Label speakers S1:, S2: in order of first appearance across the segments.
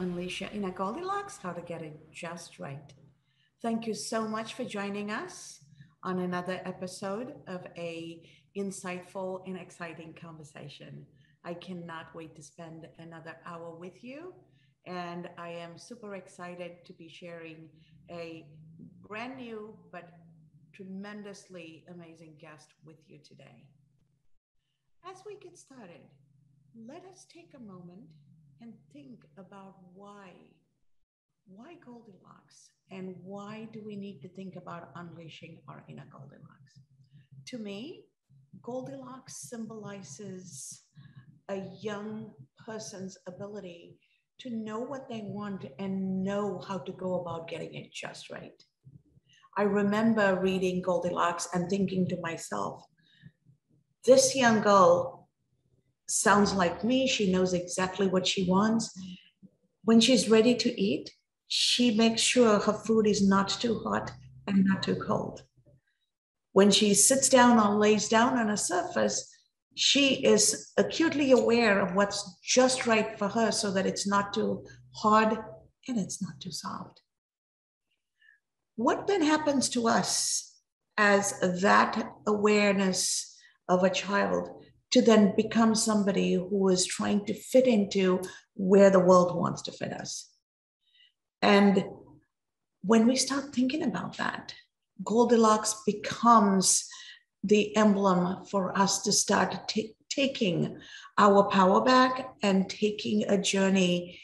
S1: unleash your inner Goldilocks, how to get it just right. Thank you so much for joining us on another episode of a insightful and exciting conversation. I cannot wait to spend another hour with you, and I am super excited to be sharing a brand new but tremendously amazing guest with you today. As we get started, let us take a moment and think about why Goldilocks, and why do we need to think about unleashing our inner Goldilocks? To me, Goldilocks symbolizes a young person's ability to know what they want and know how to go about getting it just right. I remember reading Goldilocks and thinking to myself, this young girl sounds like me. She knows exactly what she wants. When she's ready to eat, she makes sure her food is not too hot and not too cold. When she sits down or lays down on a surface, she is acutely aware of what's just right for her so that it's not too hard and it's not too soft. What then happens to us as that awareness of a child to then become somebody who is trying to fit into where the world wants to fit us? And when we start thinking about that, Goldilocks becomes the emblem for us to start taking our power back and taking a journey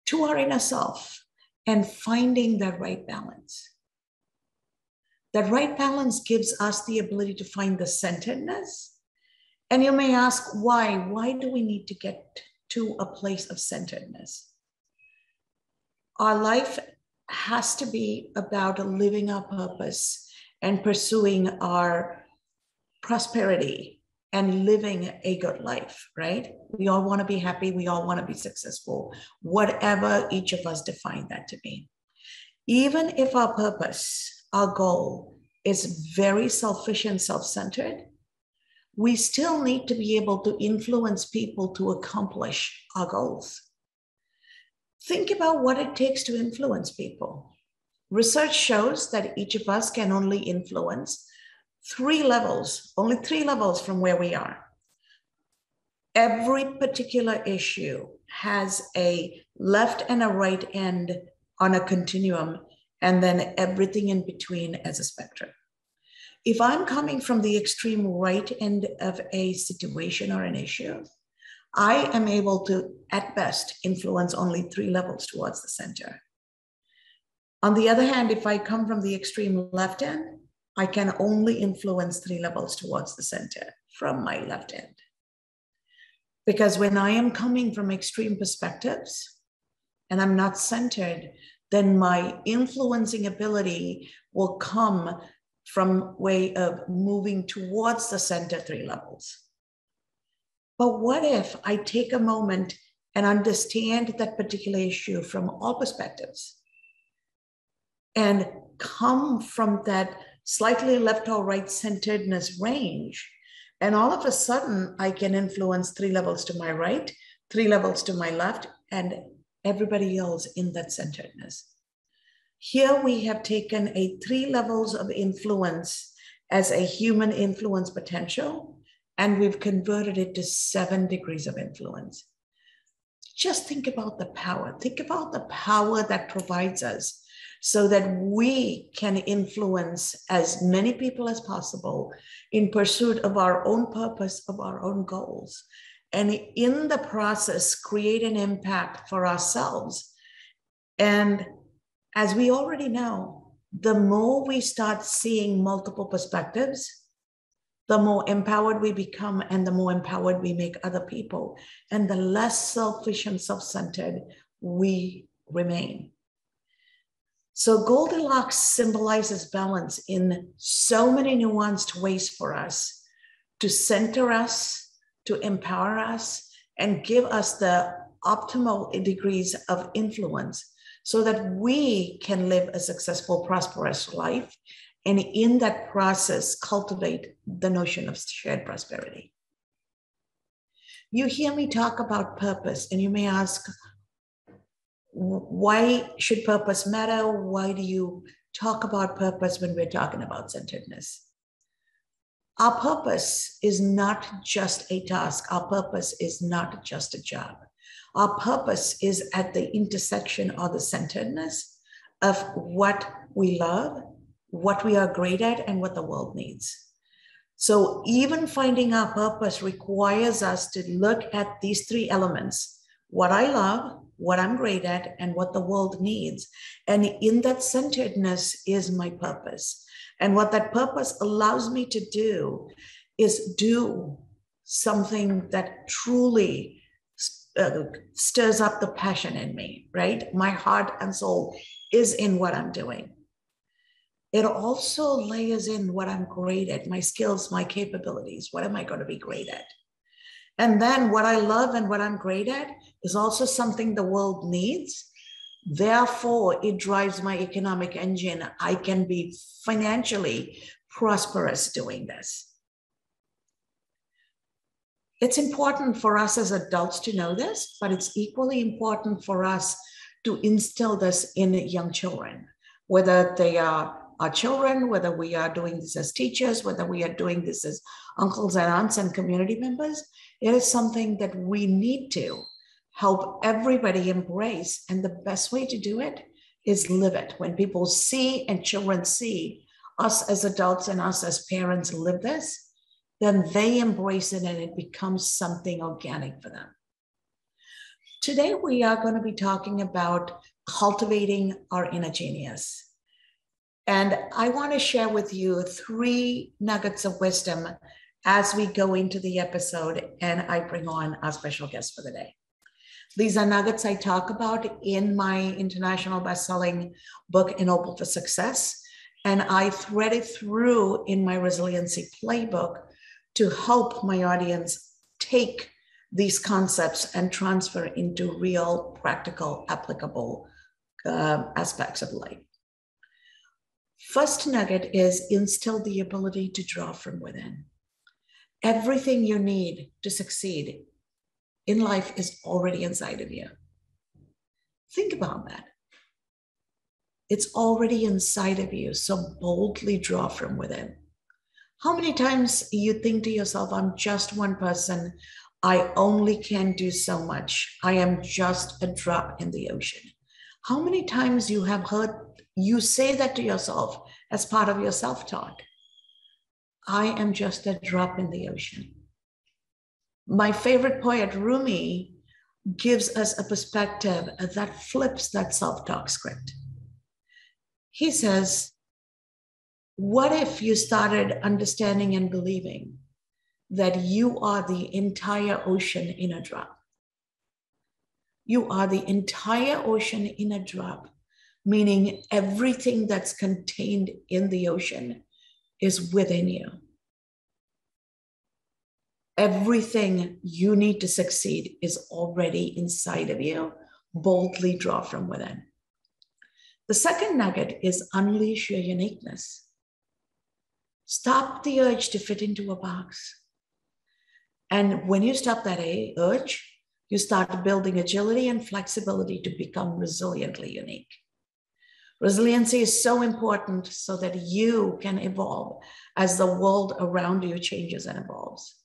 S1: to our inner self and finding that right balance. That right balance gives us the ability to find the centeredness. And you may ask, why? Why do we need to get to a place of centeredness? Our life has to be about living our purpose and pursuing our prosperity and living a good life, right? We all want to be happy. We all want to be successful, whatever each of us define that to be. Even if our purpose, our goal is very selfish and self-centered, we still need to be able to influence people to accomplish our goals. Think about what it takes to influence people. Research shows that each of us can only influence only three levels from where we are. Every particular issue has a left and a right end on a continuum, and then everything in between as a spectrum. If I'm coming from the extreme right end of a situation or an issue, I am able to, at best, influence only three levels towards the center. On the other hand, if I come from the extreme left end, I can only influence three levels towards the center from my left end. Because when I am coming from extreme perspectives and I'm not centered, then my influencing ability will come from way of moving towards the center three levels. But what if I take a moment and understand that particular issue from all perspectives and come from that slightly left or right centeredness range, and all of a sudden I can influence three levels to my right, three levels to my left, and everybody else in that centeredness. Here we have taken a three levels of influence as a human influence potential, and we've converted it to 7 degrees of influence. Just think about the power. Think about the power that provides us so that we can influence as many people as possible in pursuit of our own purpose, of our own goals, and in the process, create an impact for ourselves. And as we already know, the more we start seeing multiple perspectives, the more empowered we become and the more empowered we make other people, and the less selfish and self-centered we remain. So Goldilocks symbolizes balance in so many nuanced ways for us to center us, to empower us, and give us the optimal degrees of influence so that we can live a successful, prosperous life, and in that process, cultivate the notion of shared prosperity. You hear me talk about purpose, and you may ask, Why should purpose matter? Why do you talk about purpose when we're talking about centeredness? Our purpose is not just a task. Our purpose is not just a job. Our purpose is at the intersection or the centeredness of what we love, what we are great at, and what the world needs. So even finding our purpose requires us to look at these three elements: what I love, what I'm great at, and what the world needs. And in that centeredness is my purpose. And what that purpose allows me to do is do something that truly stirs up the passion in me, right? My heart and soul is in what I'm doing. It also layers in what I'm great at, my skills, my capabilities. What am I going to be great at? And then what I love and what I'm great at is also something the world needs. Therefore, it drives my economic engine. I can be financially prosperous doing this. It's important for us as adults to know this, but it's equally important for us to instill this in young children, whether they are our children, whether we are doing this as teachers, whether we are doing this as uncles and aunts and community members. It is something that we need to help everybody embrace. And the best way to do it is live it. When people see and children see us as adults and us as parents live this, then they embrace it and it becomes something organic for them. Today, we are going to be talking about cultivating our inner genius. And I want to share with you 3 nuggets of wisdom as we go into the episode and I bring on our special guest for the day. These are nuggets I talk about in my international best-selling book, Ennobled for Success. And I thread it through in my resiliency playbook to help my audience take these concepts and transfer into real, practical, applicable aspects of life. First nugget is instill the ability to draw from within. Everything you need to succeed in life is already inside of you. Think about that. It's already inside of you, so boldly draw from within. How many times you think to yourself, I'm just one person, I only can do so much, I am just a drop in the ocean. How many times you have heard you say that to yourself as part of your self-talk? I am just a drop in the ocean. My favorite poet, Rumi, gives us a perspective that flips that self-talk script. He says, what if you started understanding and believing that you are the entire ocean in a drop? You are the entire ocean in a drop, meaning everything that's contained in the ocean is within you. Everything you need to succeed is already inside of you. Boldly draw from within. The second nugget is unleash your uniqueness. Stop the urge to fit into a box. And when you stop that urge, you start building agility and flexibility to become resiliently unique. Resiliency is so important so that you can evolve as the world around you changes and evolves.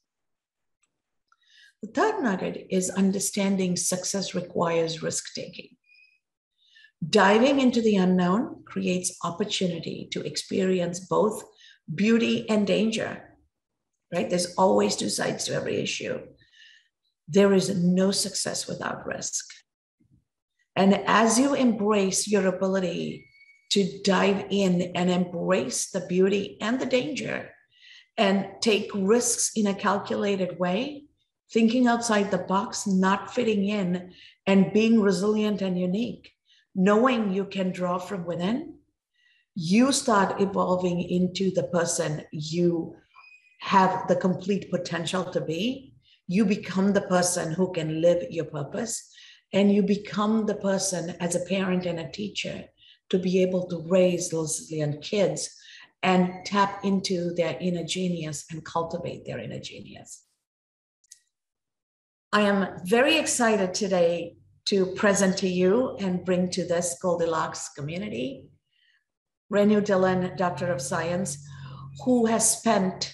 S1: The third nugget is understanding success requires risk-taking. Diving into the unknown creates opportunity to experience both beauty and danger, right? There's always 2 sides to every issue. There is no success without risk. And as you embrace your ability to dive in and embrace the beauty and the danger and take risks in a calculated way, thinking outside the box, not fitting in, and being resilient and unique, knowing you can draw from within, you start evolving into the person you have the complete potential to be. You become the person who can live your purpose, and you become the person as a parent and a teacher to be able to raise resilient kids and tap into their inner genius and cultivate their inner genius. I am very excited today to present to you and bring to this Goldilocks community Renu Dillon, Doctor of Science, who has spent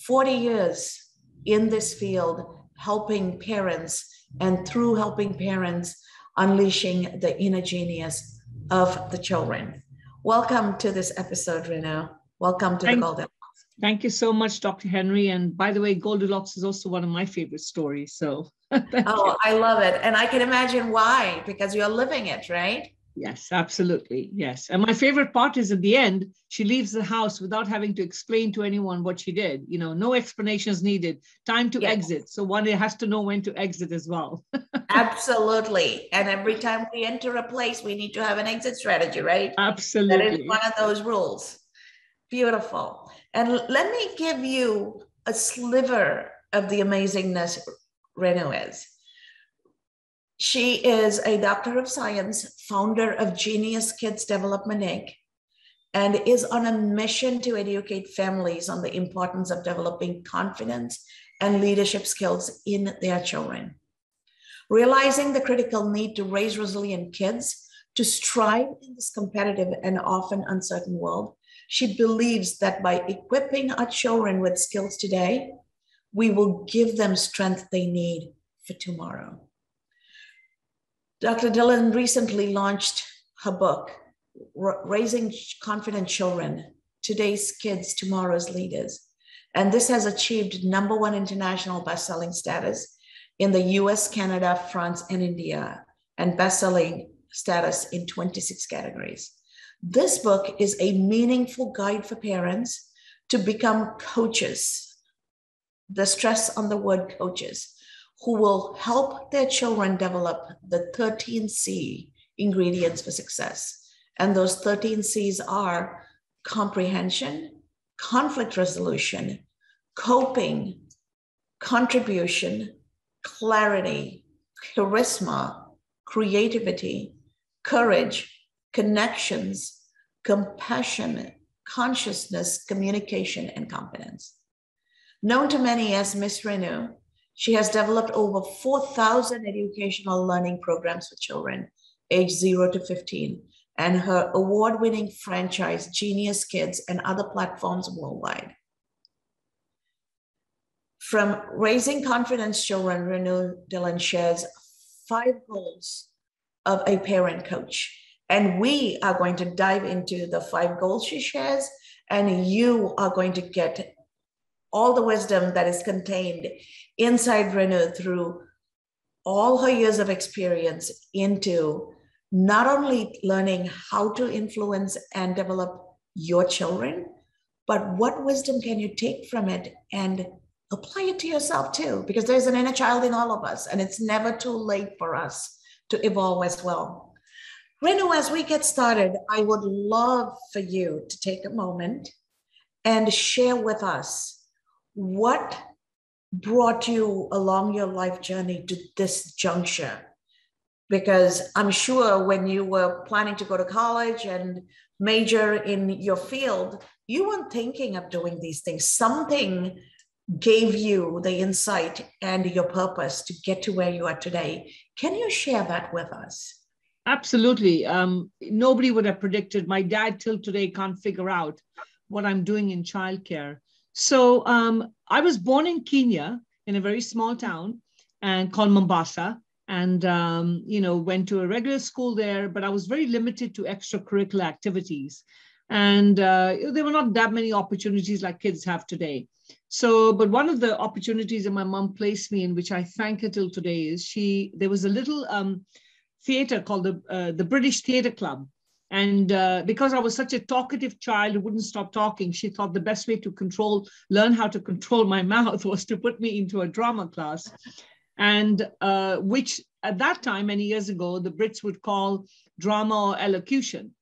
S1: 40 years in this field helping parents, and through helping parents, unleashing the inner genius of the children. Welcome to this episode, Renu. Welcome to the Goldilocks.
S2: Thank you so much, Dr. Henry. And by the way, Goldilocks is also one of my favorite stories. So thank you.
S1: I love it. And I can imagine why, because you're living it, right?
S2: Yes, absolutely. Yes. And my favorite part is at the end, she leaves the house without having to explain to anyone what she did. You know, no explanations needed, time to exit. So one has to know when to exit as well.
S1: Absolutely. And every time we enter a place, we need to have an exit strategy, right?
S2: Absolutely.
S1: That is one of those rules. Beautiful. And let me give you a sliver of the amazingness Renu is. She is a doctor of science, founder of Genius Kids Development Inc., and is on a mission to educate families on the importance of developing confidence and leadership skills in their children. Realizing the critical need to raise resilient kids to strive in this competitive and often uncertain world, she believes that by equipping our children with skills today, we will give them strength they need for tomorrow. Dr. Dillon recently launched her book, Raising Confident Children, Today's Kids, Tomorrow's Leaders. And this has achieved #1 international best-selling status in the US, Canada, France, and India, and best-selling status in 26 categories. This book is a meaningful guide for parents to become coaches. The stress on the word coaches, who will help their children develop the 13 C ingredients for success. And those 13 C's are comprehension, conflict resolution, coping, contribution, clarity, charisma, creativity, courage, connections, compassion, consciousness, communication, and competence. Known to many as Miss Renu, she has developed over 4,000 educational learning programs for children aged 0 to 15, and her award-winning franchise, Genius Kids, and other platforms worldwide. From raising confidence children, Renu Dillon shares 5 goals of a parent coach. And we are going to dive into the 5 goals she shares, and you are going to get all the wisdom that is contained inside Renu through all her years of experience into not only learning how to influence and develop your children, but what wisdom can you take from it and apply it to yourself too, because there's an inner child in all of us, and it's never too late for us to evolve as well. Renu, as we get started, I would love for you to take a moment and share with us what brought you along your life journey to this juncture. Because I'm sure when you were planning to go to college and major in your field, you weren't thinking of doing these things. Something gave you the insight and your purpose to get to where you are today. Can you share that with us?
S2: Absolutely. Nobody would have predicted. My dad till today can't figure out what I'm doing in childcare. So I was born in Kenya in a very small town and called Mombasa, and went to a regular school there, but I was very limited to extracurricular activities. And there were not that many opportunities like kids have today. So, but one of the opportunities that my mom placed me in, which I thank her till today, is there was a little theater called the British Theatre Club. And because I was such a talkative child who wouldn't stop talking, she thought the best way to learn how to control my mouth was to put me into a drama class. And which at that time, many years ago, the Brits would call drama or elocution.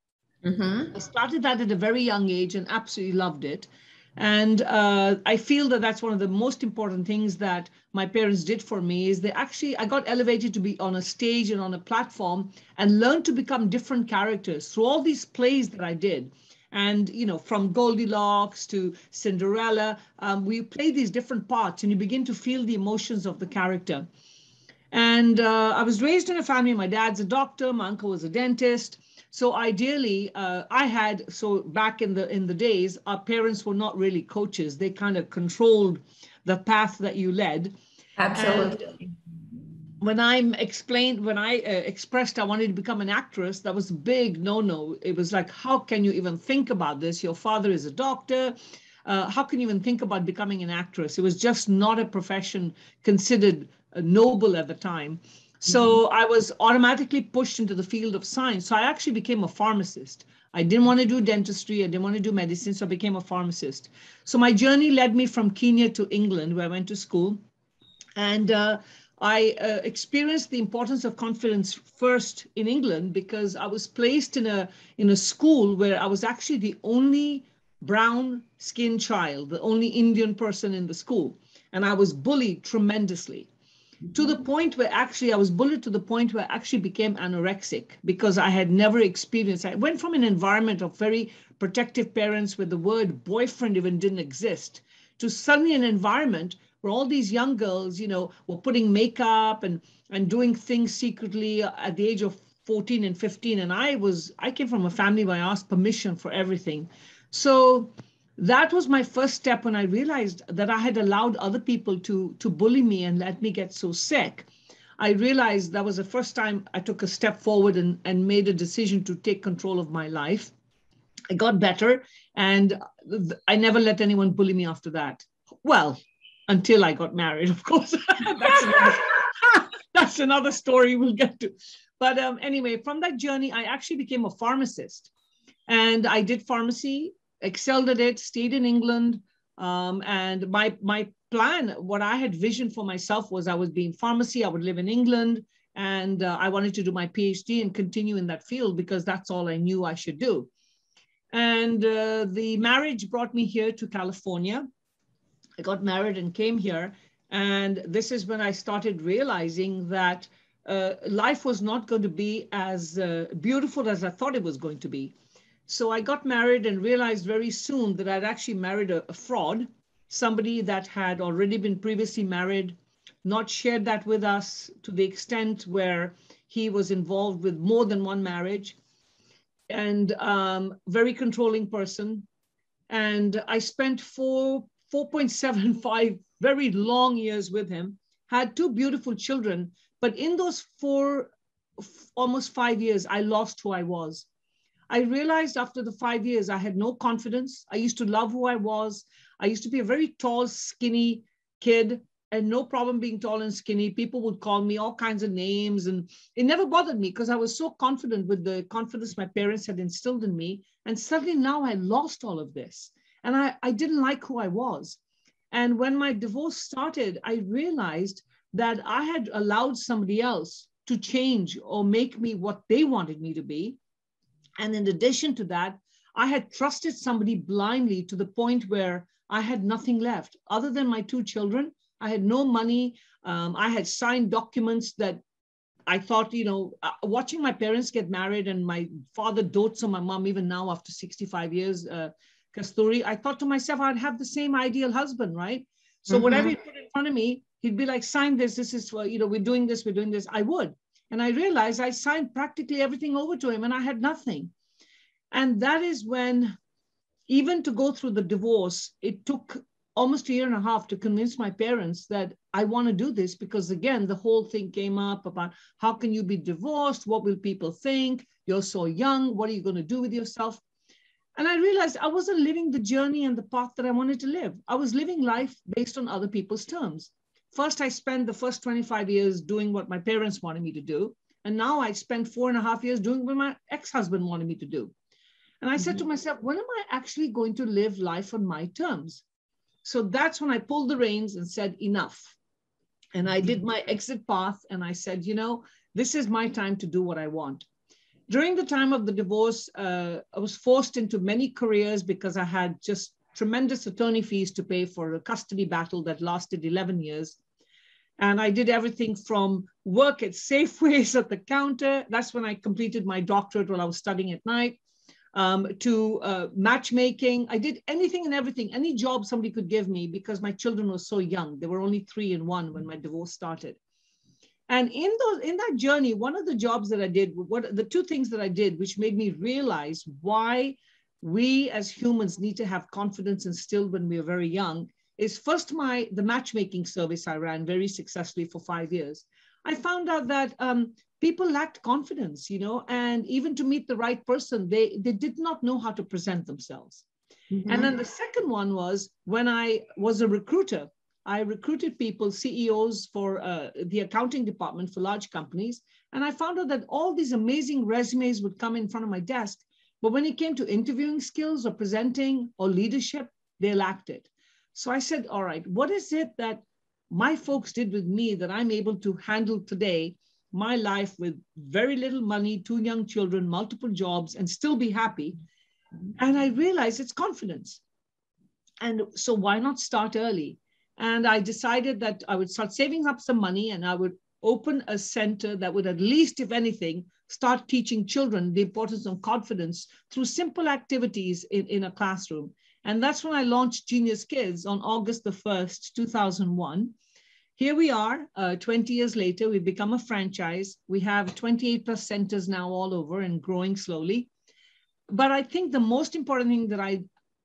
S2: Mm-hmm. I started that at a very young age and absolutely loved it. And I feel that that's one of the most important things that my parents did for me is I got elevated to be on a stage and on a platform and learned to become different characters through all these plays that I did. And, from Goldilocks to Cinderella, we play these different parts and you begin to feel the emotions of the character. And I was raised in a family. My dad's a doctor. My uncle was a dentist. So ideally, so back in the days, our parents were not really coaches. They kind of controlled the path that you led.
S1: Absolutely.
S2: And when I expressed I wanted to become an actress, that was a big no-no. It was like, how can you even think about this? Your father is a doctor. How can you even think about becoming an actress? It was just not a profession considered noble at the time. So I was automatically pushed into the field of science. So I actually became a pharmacist. I didn't want to do dentistry. I didn't want to do medicine. So I became a pharmacist. So my journey led me from Kenya to England, where I went to school. And I experienced the importance of confidence first in England because I was placed in a school where I was actually the only brown skinned child, the only Indian person in the school. And I was bullied tremendously to the point where actually I was bullied to the point where I actually became anorexic because I had never experienced. I went from an environment of very protective parents where the word boyfriend even didn't exist to suddenly an environment where all these young girls, were putting makeup and doing things secretly at the age of 14 and 15. And I came from a family where I asked permission for everything. So that was my first step when I realized that I had allowed other people to bully me and let me get so sick. I realized that was the first time I took a step forward and made a decision to take control of my life. I got better and I never let anyone bully me after that. Well, until I got married, of course. That's another story we'll get to. But anyway, from that journey, I actually became a pharmacist. And I did pharmacy, excelled at it, stayed in England. And my plan, what I had visioned for myself was I would be in pharmacy, I would live in England, and I wanted to do my PhD and continue in that field because that's all I knew I should do. And the marriage brought me here to California. I got married and came here. And this is when I started realizing that life was not going to be as beautiful as I thought it was going to be. So I got married and realized very soon that I'd actually married a fraud, somebody that had already been previously married, not shared that with us to the extent where he was involved with more than one marriage, and very controlling person. And I spent 4.75 very long years with him, had two beautiful children. But in those almost 5 years, I lost who I was. I realized after the 5 years, I had no confidence. I used to love who I was. I used to be a very tall, skinny kid and no problem being tall and skinny. People would call me all kinds of names and it never bothered me because I was so confident with the confidence my parents had instilled in me. And suddenly now I lost all of this. And I didn't like who I was. And when my divorce started, I realized that I had allowed somebody else to change or make me what they wanted me to be. And in addition to that, I had trusted somebody blindly to the point where I had nothing left. Other than my two children, I had no money. I had signed documents that I thought, watching my parents get married and my father dotes on my mom, even now after 65 years, Kasturi, I thought to myself, I'd have the same ideal husband, right? So whatever he put in front of me, he'd be like, sign this. This is, we're doing this, we're doing this. I would. And I realized I signed practically everything over to him and I had nothing. And that is when, even to go through the divorce, it took almost a year and a half to convince my parents that I want to do this because, again, the whole thing came up about how can you be divorced? What will people think? You're so young. What are you going to do with yourself? And I realized I wasn't living the journey and the path that I wanted to live. I was living life based on other people's terms. First, I spent the first 25 years doing what my parents wanted me to do. And now I spent 4.5 years doing what my ex-husband wanted me to do. And I said to myself, when am I actually going to live life on my terms? So that's when I pulled the reins and said, enough. And I did my exit path. And I said, this is my time to do what I want. During the time of the divorce, I was forced into many careers because I had just tremendous attorney fees to pay for a custody battle that lasted 11 years. And I did everything from work at Safeways at the counter. That's when I completed my doctorate while I was studying at night, to matchmaking. I did anything and everything, any job somebody could give me because my children were so young. They were only 3 and 1 when my divorce started. And in that journey, one of the jobs that I did, the two things that I did, which made me realize why we as humans need to have confidence instilled when we are very young, is first the matchmaking service I ran very successfully for 5 years. I found out that people lacked confidence, and even to meet the right person, they did not know how to present themselves. Mm-hmm. And then the second one was when I was a recruiter. I recruited people, CEOs for the accounting department for large companies. And I found out that all these amazing resumes would come in front of my desk. But when it came to interviewing skills or presenting or leadership, they lacked it. So I said, all right, what is it that my folks did with me that I'm able to handle today, my life with very little money, 2 young children, multiple jobs, and still be happy? And I realized it's confidence. And so why not start early? And I decided that I would start saving up some money and I would open a center that would, at least, if anything, start teaching children the importance of confidence through simple activities in a classroom. And that's when I launched Genius Kids on August the 1st, 2001. Here we are, 20 years later, we've become a franchise. We have 28 plus centers now all over and growing slowly. But I think the most important thing that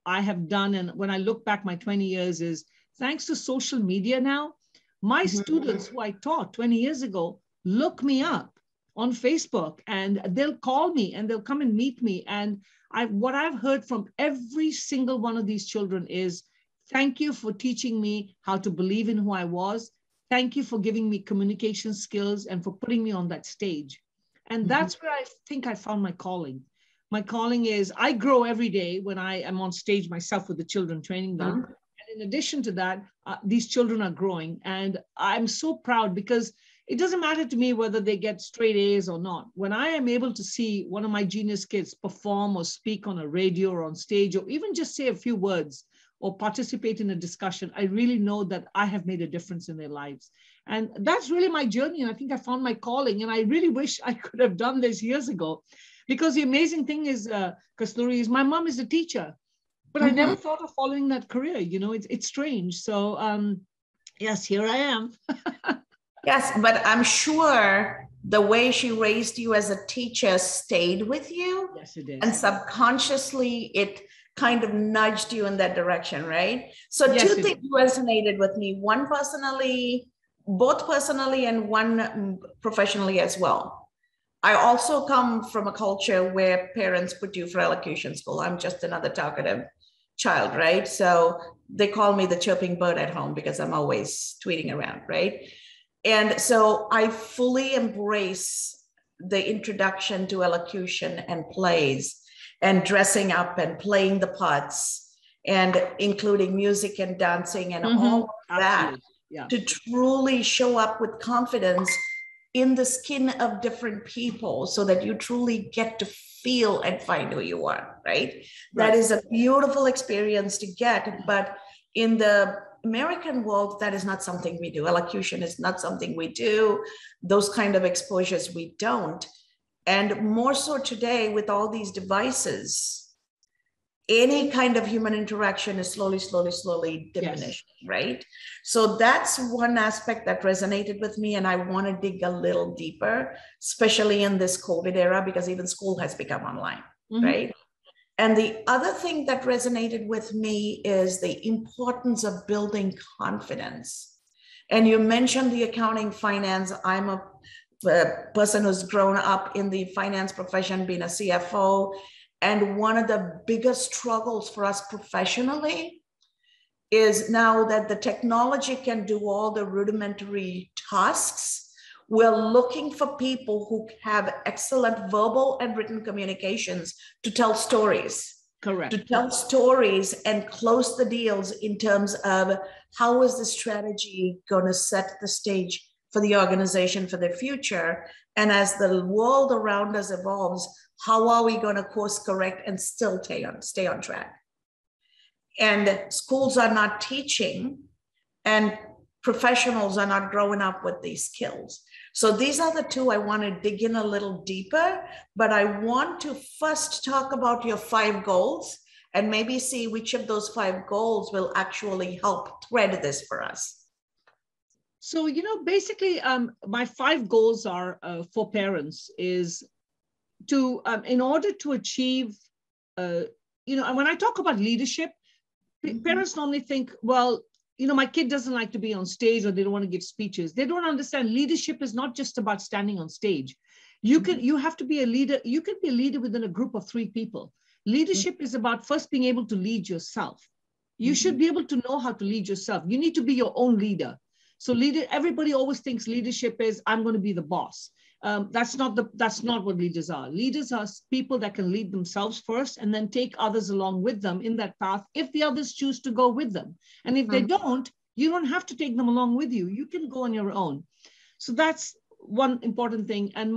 S2: I have done, and when I look back my 20 years, is thanks to social media now, my students who I taught 20 years ago look me up on Facebook and they'll call me and they'll come and meet me. And what I've heard from every single one of these children is, thank you for teaching me how to believe in who I was. Thank you for giving me communication skills and for putting me on that stage. And that's where I think I found my calling. My calling is I grow every day when I am on stage myself with the children, training them. In addition to that, these children are growing. And I'm so proud because it doesn't matter to me whether they get straight A's or not. When I am able to see one of my genius kids perform or speak on a radio or on stage, or even just say a few words or participate in a discussion, I really know that I have made a difference in their lives. And that's really my journey. And I think I found my calling. And I really wish I could have done this years ago. Because the amazing thing is, Kasturi, is my mom is a teacher. But I never thought of following that career. It's strange. So yes, here I am.
S1: Yes, but I'm sure the way she raised you as a teacher stayed with you.
S2: Yes, it did.
S1: And subconsciously, it kind of nudged you in that direction, right? So yes, two things resonated with me. One personally, both personally, and one professionally as well. I also come from a culture where parents put you for elocution school. I'm just another talkative child, right? So they call me the chirping bird at home because I'm always tweeting around, right? And so I fully embrace the introduction to elocution and plays and dressing up and playing the parts and including music and dancing and all of that to truly show up with confidence in the skin of different people so that you truly get to feel and find who you are, right? That is a beautiful experience to get, but in the American world, that is not something we do. Elocution is not something we do. Those kind of exposures we don't. And more so today with all these devices, any kind of human interaction is slowly diminishing, right? So that's one aspect that resonated with me. And I want to dig a little deeper, especially in this COVID era, because even school has become online, right? And the other thing that resonated with me is the importance of building confidence. And you mentioned the accounting finance. I'm a person who's grown up in the finance profession, being a CFO. And one of the biggest struggles for us professionally is now that the technology can do all the rudimentary tasks, we're looking for people who have excellent verbal and written communications to tell stories.
S2: Correct.
S1: To tell stories and close the deals in terms of how is the strategy going to set the stage for the organization for the future. And as the world around us evolves, how are we going to course correct and still stay on track? And schools are not teaching and professionals are not growing up with these skills. So these are the two I want to dig in a little deeper, but I want to first talk about your 5 goals and maybe see which of those 5 goals will actually help thread this for us.
S2: So, basically, my 5 goals are for parents is to, in order to achieve, and when I talk about leadership, parents normally think, well, my kid doesn't like to be on stage, or they don't want to give speeches. They don't understand leadership is not just about standing on stage. You have to be a leader. You can be a leader within a group of 3 people. Leadership is about first being able to lead yourself. You should be able to know how to lead yourself. You need to be your own leader. So everybody always thinks leadership is, I'm going to be the boss. That's not what leaders are. Leaders are people that can lead themselves first and then take others along with them in that path if the others choose to go with them. And if they don't, you don't have to take them along with you. You can go on your own. So that's one important thing. And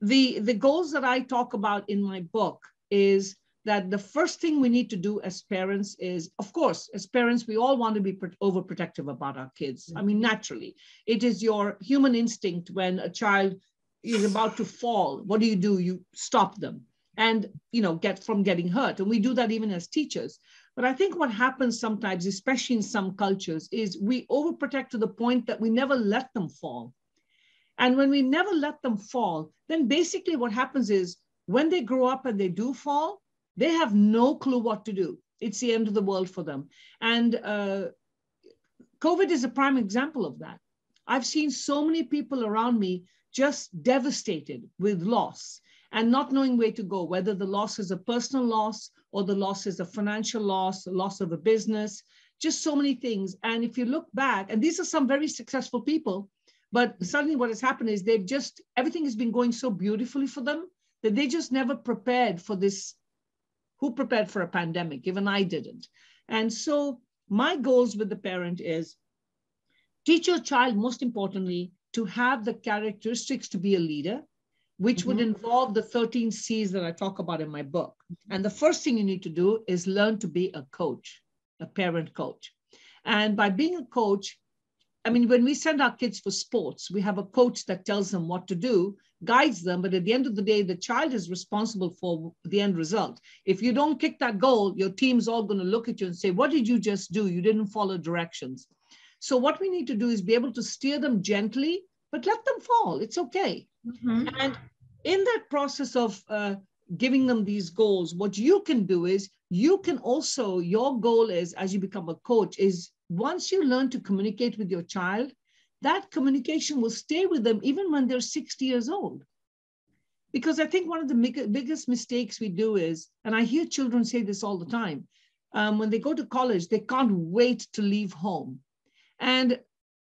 S2: the goals that I talk about in my book is that the first thing we need to do as parents is, of course, as parents, we all want to be overprotective about our kids. I mean, naturally, it is your human instinct when a child is about to fall. What do? You stop them and, get from getting hurt. And we do that even as teachers. But I think what happens sometimes, especially in some cultures, is we overprotect to the point that we never let them fall. And when we never let them fall, then basically what happens is when they grow up and they do fall, they have no clue what to do. It's the end of the world for them. And COVID is a prime example of that. I've seen so many people around me just devastated with loss and not knowing where to go, whether the loss is a personal loss or the loss is a financial loss, the loss of a business, just so many things. And if you look back, and these are some very successful people, but suddenly what has happened is everything has been going so beautifully for them that they just never prepared for this. Who prepared for a pandemic? Even I didn't. And so my goals with the parent is teach your child, most importantly, to have the characteristics to be a leader, which would involve the 13 C's that I talk about in my book. And the first thing you need to do is learn to be a coach, a parent coach. And by being a coach, I mean, when we send our kids for sports, we have a coach that tells them what to do, guides them, but at the end of the day, the child is responsible for the end result. If you don't kick that goal, your team's all going to look at you and say, what did you just do? You didn't follow directions. So what we need to do is be able to steer them gently, but let them fall. It's okay. And in that process of giving them these goals, what you can do is you can also, your goal is, as you become a coach, is once you learn to communicate with your child, that communication will stay with them even when they're 60 years old. Because I think one of the biggest mistakes we do is, and I hear children say this all the time, when they go to college, they can't wait to leave home. And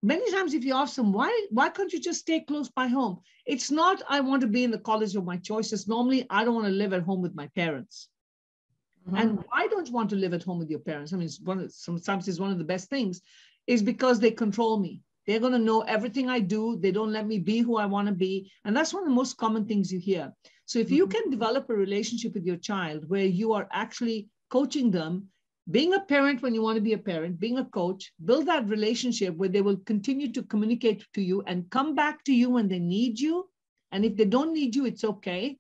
S2: many times if you ask them, why can't you just stay close by home? It's not, I want to be in the college of my choice. It's normally, I don't want to live at home with my parents. And why don't you want to live at home with your parents? I mean, sometimes it's one of the best things is because they control me. They're going to know everything I do. They don't let me be who I want to be. And that's one of the most common things you hear. So if you can develop a relationship with your child where you are actually coaching them, being a parent when you want to be a parent, being a coach, build that relationship where they will continue to communicate to you and come back to you when they need you. And if they don't need you, it's okay.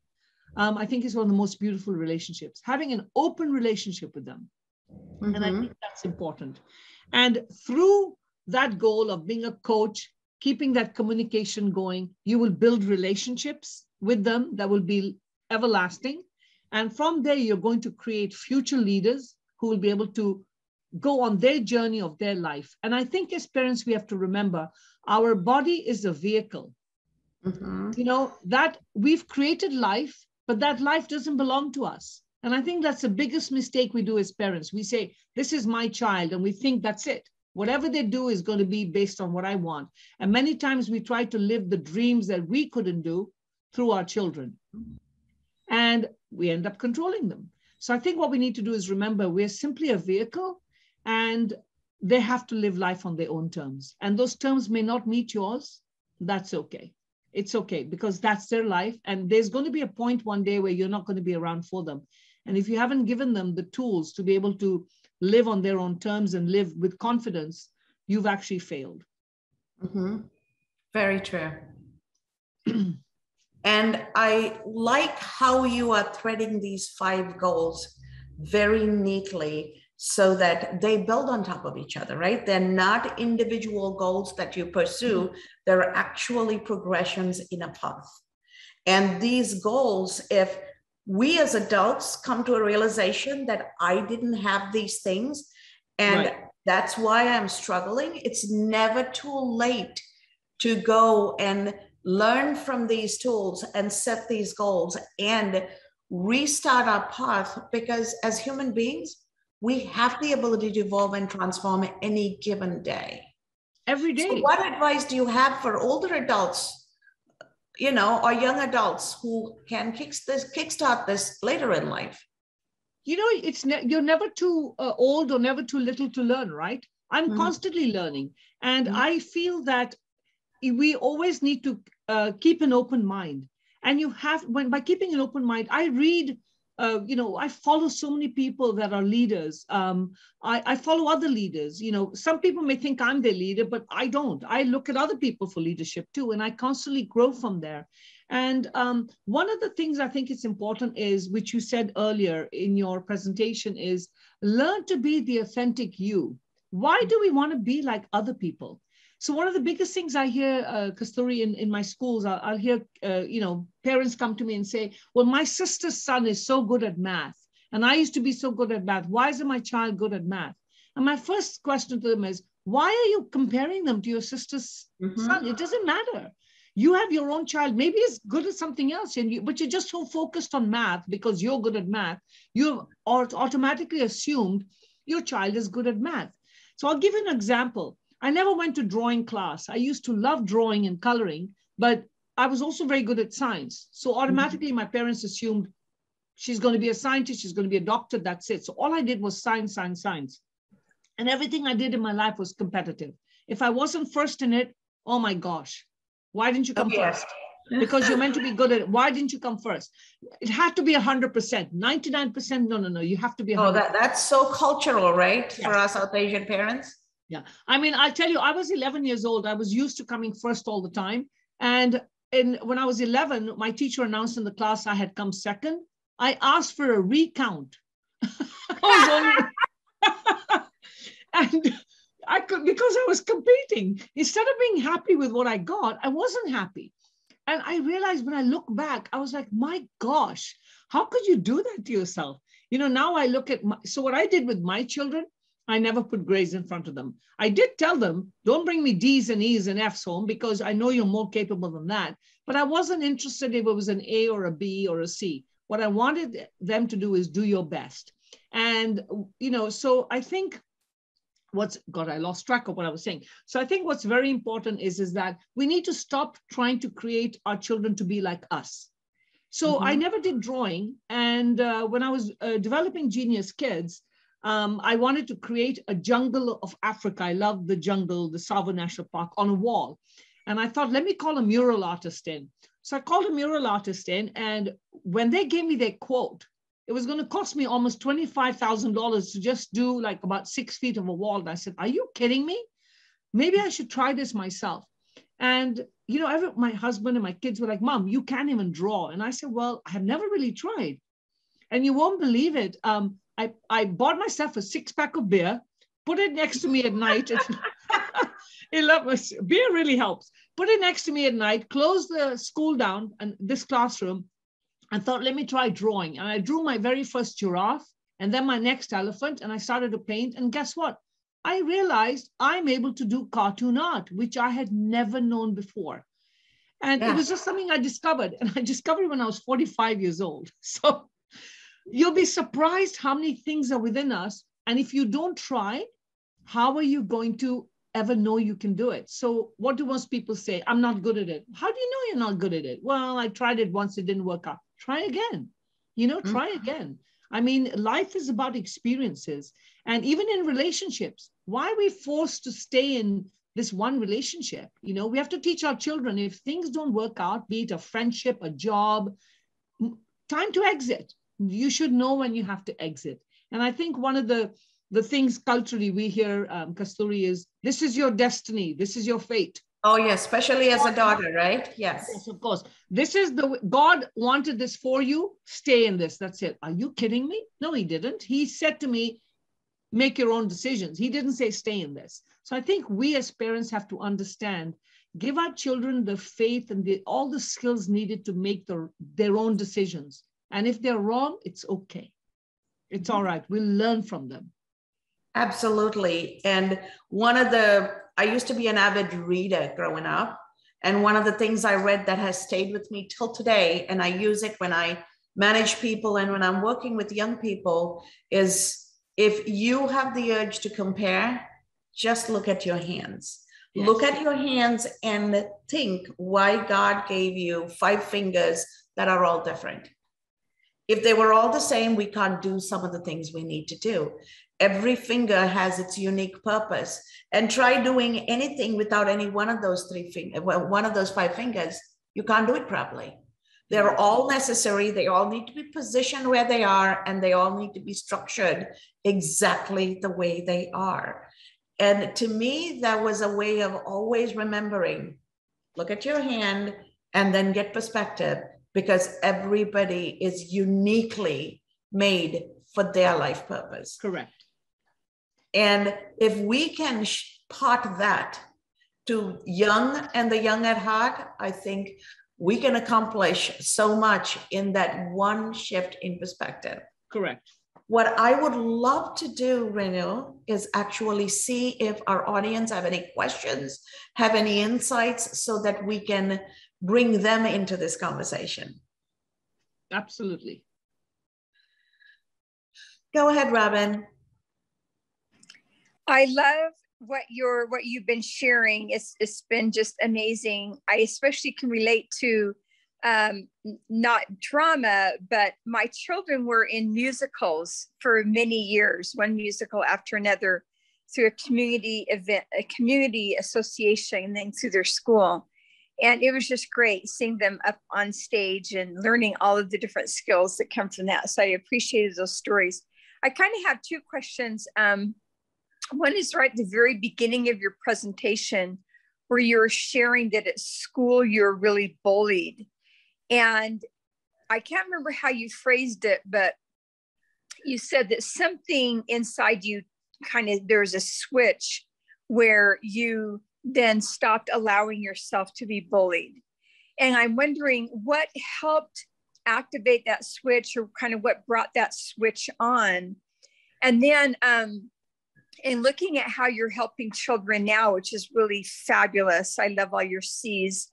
S2: I think it's one of the most beautiful relationships, having an open relationship with them. And I think that's important. And through that goal of being a coach, keeping that communication going, you will build relationships with them that will be everlasting. And from there, you're going to create future leaders who will be able to go on their journey of their life. And I think as parents, we have to remember our body is a vehicle. That we've created life, but that life doesn't belong to us. And I think that's the biggest mistake we do as parents. We say, this is my child, and we think that's it. Whatever they do is going to be based on what I want. And many times we try to live the dreams that we couldn't do through our children. And we end up controlling them. So I think what we need to do is remember we're simply a vehicle and they have to live life on their own terms. And those terms may not meet yours. That's okay. It's okay because that's their life. And there's going to be a point one day where you're not going to be around for them. And if you haven't given them the tools to be able to live on their own terms and live with confidence, you've actually failed.
S1: Very true. And I like how you are threading these 5 goals very neatly so that they build on top of each other, right? They're not individual goals that you pursue. They're actually progressions in a path. And these goals, if we as adults come to a realization that I didn't have these things, and
S2: Right.
S1: that's why I'm struggling, it's never too late to go and learn from these tools and set these goals and restart our path, because as human beings, we have the ability to evolve and transform any given day.
S2: Every
S1: So
S2: day.
S1: what advice do you have for older adults, or young adults who can kickstart this later in life?
S2: You're never too old or never too little to learn, right? I'm
S1: Mhm.
S2: constantly learning. And
S1: Mhm.
S2: I feel that we always need to keep an open mind. And by keeping an open mind, I read, I follow so many people that are leaders. I follow other leaders. Some people may think I'm their leader, but I don't. I look at other people for leadership too, and I constantly grow from there. And one of the things I think it's important is, which you said earlier in your presentation, is learn to be the authentic you. Why do we want to be like other people? So one of the biggest things I hear, Kasturi, in my schools, I'll hear, parents come to me and say, well, my sister's son is so good at math, and I used to be so good at math. Why isn't my child good at math? And my first question to them is, why are you comparing them to your sister's son? It doesn't matter. You have your own child. Maybe he's good at something else, but you're just so focused on math because you're good at math. You've automatically assumed your child is good at math. So I'll give you an example. I never went to drawing class. I used to love drawing and coloring, but I was also very good at science. So automatically my parents assumed she's going to be a scientist, she's going to be a doctor, that's it. So all I did was science, science, science. And everything I did in my life was competitive. If I wasn't first in it, oh my gosh, why didn't you come first? Because you're meant to be good at it. Why didn't you come first? It had to be 100%, 99%. No. You have to be 100%.
S1: Oh, that's so cultural, right?
S2: Yes.
S1: For us South Asian parents.
S2: Yeah. I mean, I'll tell you, I was 11 years old. I was used to coming first all the time. And when I was 11, my teacher announced in the class I had come second. I asked for a recount. And I could, because I was competing. Instead of being happy with what I got, I wasn't happy. And I realized when I look back, I was like, my gosh, how could you do that to yourself? Now I look at so what I did with my children, I never put grades in front of them. I did tell them, don't bring me D's and E's and F's home because I know you're more capable than that. But I wasn't interested if it was an A or a B or a C. What I wanted them to do is do your best. And, so I think I lost track of what I was saying. So I think what's very important is that we need to stop trying to create our children to be like us. So I never did drawing. And when I was developing Genius Kids, I wanted to create a jungle of Africa. I love the jungle, the Tsavo National Park, on a wall. And I thought, let me call a mural artist in. So I called a mural artist in. And when they gave me their quote, it was going to cost me almost $25,000 to just do like about 6 feet of a wall. And I said, are you kidding me? Maybe I should try this myself. And, my husband and my kids were like, Mom, you can't even draw. And I said, well, I have never really tried. And you won't believe it. I bought myself a 6-pack of beer, put it next to me at night. Beer really helps. Put it next to me at night, close the school down and this classroom, and thought, let me try drawing. And I drew my very first giraffe and then my next elephant, and I started to paint. And guess what? I realized I'm able to do cartoon art, which I had never known before. And It was just something I discovered. And I discovered when I was 45 years old. So you'll be surprised how many things are within us. And if you don't try, how are you going to ever know you can do it? So what do most people say? I'm not good at it. How do you know you're not good at it? Well, I tried it once, it didn't work out. Try again. Try again. I mean, life is about experiences. And even in relationships, why are we forced to stay in this one relationship? We have to teach our children, if things don't work out, be it a friendship, a job, time to exit. You should know when you have to exit. And I think one of the things culturally we hear, Kasturi, is this is your destiny. This is your fate.
S1: Oh, yes, especially as a daughter, right? Yes.
S2: Yes, of course. This is God wanted this for you. Stay in this. That's it. Are you kidding me? No, he didn't. He said to me, make your own decisions. He didn't say stay in this. So I think we as parents have to understand, give our children the faith and all the skills needed to make their own decisions. And if they're wrong, it's okay. It's all right. We'll learn from them.
S1: Absolutely. And I used to be an avid reader growing up. And one of the things I read that has stayed with me till today, and I use it when I manage people and when I'm working with young people, is if you have the urge to compare, just look at your hands. Yes. Look at your hands and think why God gave you 5 fingers that are all different. If they were all the same, we can't do some of the things we need to do. Every finger has its unique purpose. And try doing anything without any one of those 5 fingers, you can't do it properly. They're all necessary. They all need to be positioned where they are, and they all need to be structured exactly the way they are. And to me, that was a way of always remembering, look at your hand and then get perspective, because everybody is uniquely made for their life purpose.
S2: Correct.
S1: And if we can part that to young and the young at heart, I think we can accomplish so much in that one shift in perspective.
S2: Correct.
S1: What I would love to do, Renu, is actually see if our audience have any questions, have any insights, so that we can bring them into this conversation.
S2: Absolutely.
S1: Go ahead, Robin.
S3: I love what you've been sharing. It's been just amazing. I especially can relate to not drama, but my children were in musicals for many years, one musical after another, through a community event, a community association, and then through their school. And it was just great seeing them up on stage and learning all of the different skills that come from that. So I appreciated those stories. I kind of have 2 questions. One is right at the very beginning of your presentation, where you're sharing that at school you're really bullied. And I can't remember how you phrased it, but you said that something inside you there's a switch where you then stopped allowing yourself to be bullied. And I'm wondering what helped activate that switch, or kind of what brought that switch on. And then in looking at how you're helping children now, which is really fabulous. I love all your C's.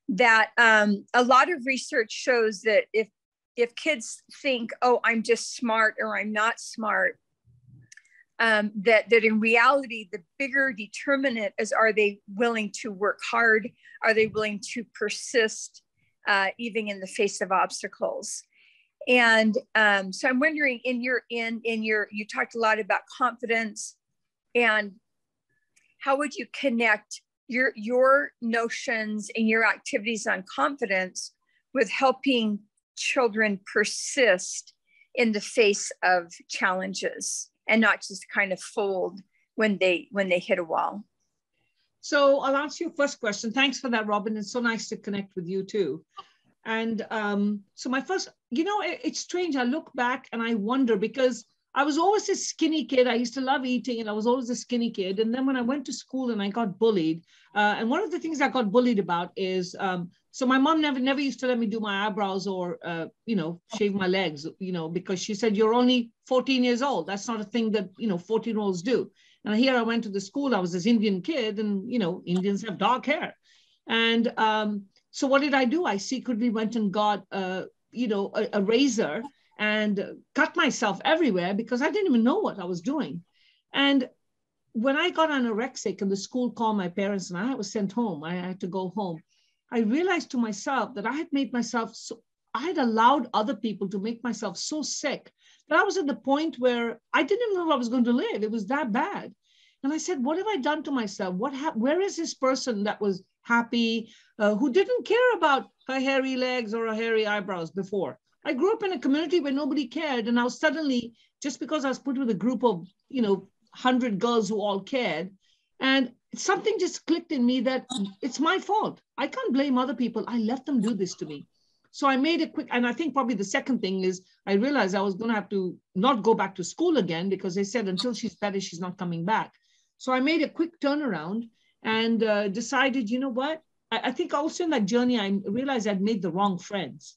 S3: That a lot of research shows that if kids think, oh, I'm just smart or I'm not smart, that in reality, the bigger determinant is, are they willing to work hard? Are they willing to persist even in the face of obstacles? And so I'm wondering, you talked a lot about confidence, and how would you connect your notions and your activities on confidence with helping children persist in the face of challenges and not just kind of fold when they hit a wall?
S2: So I'll answer your first question. Thanks for that, Robin. It's so nice to connect with you too. And so my first, it's strange. I look back and I wonder, because I was always a skinny kid. I used to love eating, and I was always a skinny kid. And then when I went to school and I got bullied, and one of the things I got bullied about is, so my mom never used to let me do my eyebrows or, shave my legs, because she said, you're only 14 years old. That's not a thing that, 14-year-olds do. And here I went to the school. I was this Indian kid, and, Indians have dark hair. And so what did I do? I secretly went and got, a razor and cut myself everywhere, because I didn't even know what I was doing. And when I got anorexic and the school called my parents and I was sent home, I had to go home, I realized to myself that I had allowed other people to make myself so sick that I was at the point where I didn't even know if I was going to live. It was that bad. And I said, what have I done to myself? Where is this person that was happy, who didn't care about her hairy legs or her hairy eyebrows before? I grew up in a community where nobody cared. And now suddenly, just because I was put with a group of, 100 girls who all cared, and something just clicked in me that it's my fault. I can't blame other people. I let them do this to me. So I made a quick, and I think probably the second thing is I realized I was going to have to not go back to school again because they said until she's better, she's not coming back. So I made a quick turnaround and decided, you know what? I think also in that journey, I realized I'd made the wrong friends.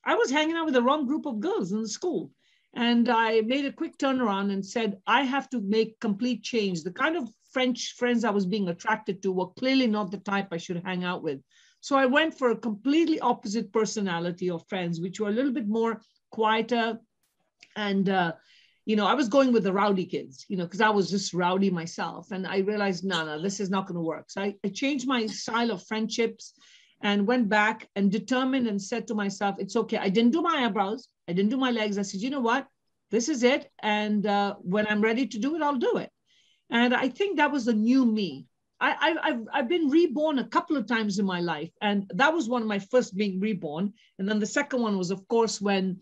S2: I was hanging out with the wrong group of girls in the school. And I made a quick turnaround and said, I have to make complete change. The kind of French friends I was being attracted to were clearly not the type I should hang out with. So I went for a completely opposite personality of friends, which were a little bit more quieter. And, I was going with the rowdy kids, because I was just rowdy myself. And I realized, no, this is not going to work. So I changed my style of friendships and went back and determined and said to myself, it's okay. I didn't do my eyebrows. I didn't do my legs. I said, you know what? This is it. And when I'm ready to do it, I'll do it. And I think that was the new me. I've been reborn a couple of times in my life. And that was one of my first being reborn. And then the second one was, of course, when,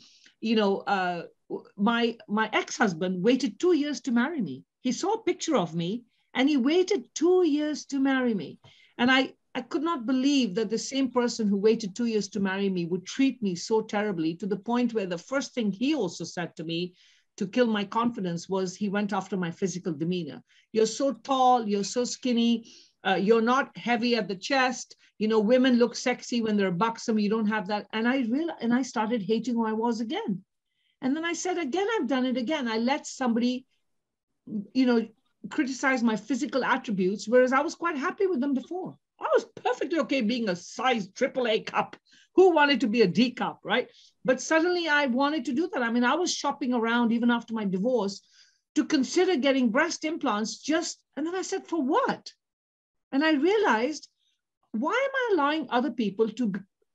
S2: my ex-husband waited 2 years to marry me. He saw a picture of me and he waited 2 years to marry me. And I could not believe that the same person who waited 2 years to marry me would treat me so terribly, to the point where the first thing he also said to me to kill my confidence was he went after my physical demeanor. You're so tall, you're so skinny, you're not heavy at the chest. Women look sexy when they're buxom. You don't have that. And I started hating who I was again. And then I said, again, I've done it again. I let somebody, criticize my physical attributes, whereas I was quite happy with them before. I was perfectly okay being a size AAA cup. Who wanted to be a D cup, right? But suddenly I wanted to do that. I mean, I was shopping around even after my divorce to consider getting breast implants and then I said, for what? And I realized, why am I allowing other people to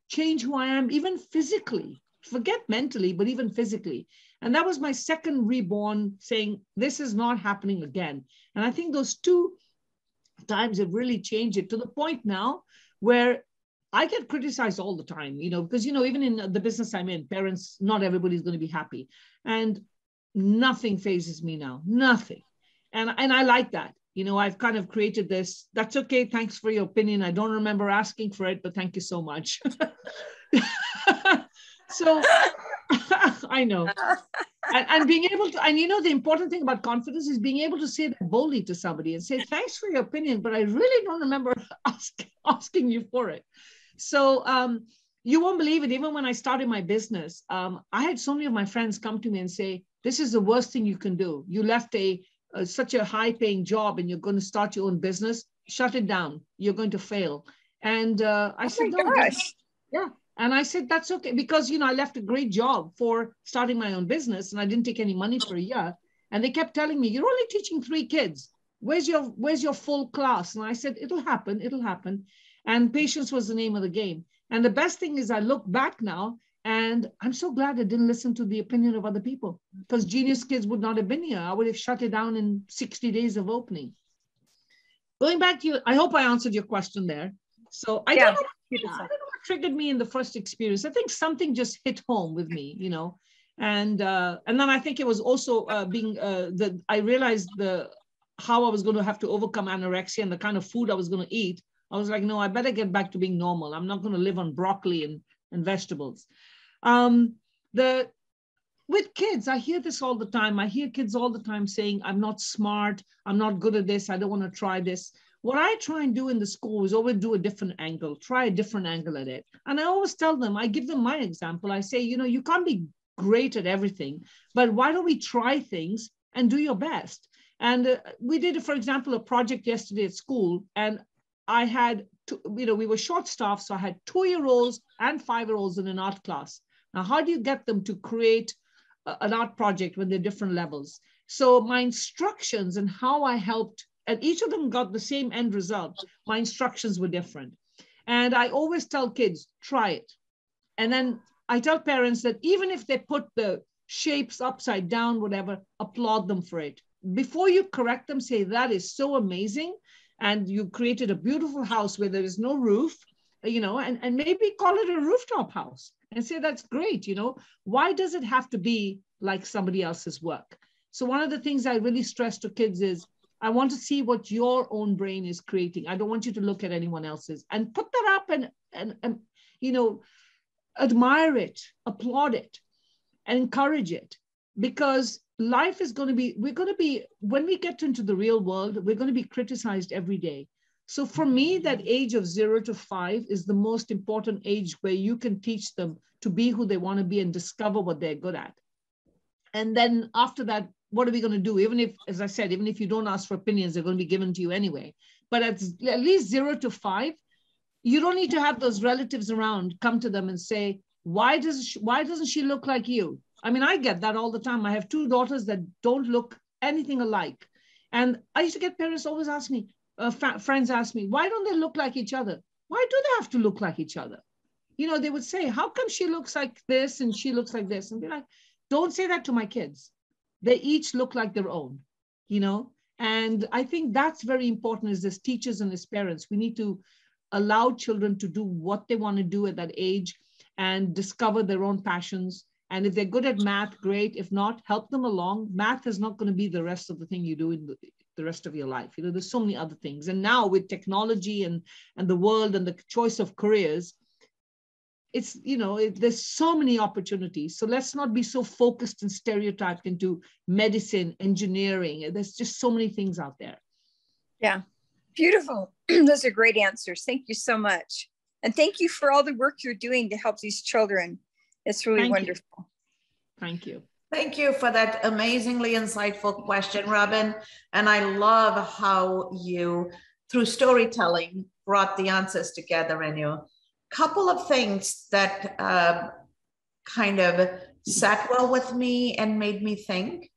S2: change who I am, even physically? Forget mentally, but even physically. And that was my second reborn, saying, this is not happening again. And I think those two times have really changed it to the point now where I get criticized all the time, because, even in the business I'm in, parents, not everybody's going to be happy. And nothing phases me now, nothing. And I like that. I've kind of created this, that's okay, thanks for your opinion. I don't remember asking for it, but thank you so much. So I know. And being able to, and the important thing about confidence is being able to say that boldly to somebody and say, thanks for your opinion, but I really don't remember asking you for it. So you won't believe it. Even when I started my business, I had so many of my friends come to me and say, this is the worst thing you can do. You left such a high paying job and you're going to start your own business. Shut it down. You're going to fail. And I said, no, yeah. And I said, that's okay. Because, I left a great job for starting my own business and I didn't take any money for a year. And they kept telling me, you're only teaching 3 kids. Where's your full class? And I said, it'll happen. And patience was the name of the game. And the best thing is I look back now and I'm so glad I didn't listen to the opinion of other people, because Genius Kids would not have been here. I would have shut it down in 60 days of opening. Going back to you, I hope I answered your question there. So I don't know what triggered me in the first experience. I think something just hit home with me, and then I think it was also I realized how I was going to have to overcome anorexia and the kind of food I was going to eat. I was like, no, I better get back to being normal. I'm not going to live on broccoli and vegetables. With kids, I hear this all the time. I hear kids all the time saying, I'm not smart. I'm not good at this. I don't want to try this. What I try and do in the school is always do a different angle, try a different angle at it. And I always tell them, I give them my example. I say, you can't be great at everything, but why don't we try things and do your best? And we did, for example, a project yesterday at school, and I had, we were short staffed, so I had 2-year-olds and 5-year-olds in an art class. Now, how do you get them to create an art project when they're different levels? So my instructions and how I helped, and each of them got the same end result. My instructions were different. And I always tell kids, try it. And then I tell parents that even if they put the shapes upside down, whatever, applaud them for it. Before you correct them, say, that is so amazing. And you created a beautiful house where there is no roof, and maybe call it a rooftop house and say, that's great. Why does it have to be like somebody else's work? So one of the things I really stress to kids is, I want to see what your own brain is creating. I don't want you to look at anyone else's, and put that up and admire it, applaud it, and encourage it, because life is going to be, when we get into the real world, we're going to be criticized every day. So for me, that age of 0 to 5 is the most important age where you can teach them to be who they want to be and discover what they're good at. And then after that, what are we going to do? Even if, as I said, even if you don't ask for opinions, they're going to be given to you anyway. But at least 0 to 5, you don't need to have those relatives around come to them and say, why doesn't she look like you? I mean, I get that all the time. I have 2 daughters that don't look anything alike. And I used to get parents always ask me, friends ask me, why don't they look like each other? Why do they have to look like each other? You know, they would say, how come she looks like this and she looks like this? And be like, don't say that to my kids. They each look like their own, you know? And I think that's very important as teachers and as parents. We need to allow children to do what they want to do at that age and discover their own passions. And if they're good at math, great. If not, help them along. Math is not going to be the rest of the thing you do in the rest of your life. You know, there's so many other things. And now with technology and the world and the choice of careers, it's, you know, there's so many opportunities. So let's not be so focused and stereotyped into medicine, engineering. There's just so many things out there.
S3: Yeah, beautiful. Those are great answers. Thank you so much. And thank you for all the work you're doing to help these children. It's really wonderful.
S2: Thank you.
S1: Thank you for that amazingly insightful question, Robin. And I love how you, through storytelling, brought the answers together in you. Couple of things that kind of sat well with me and made me think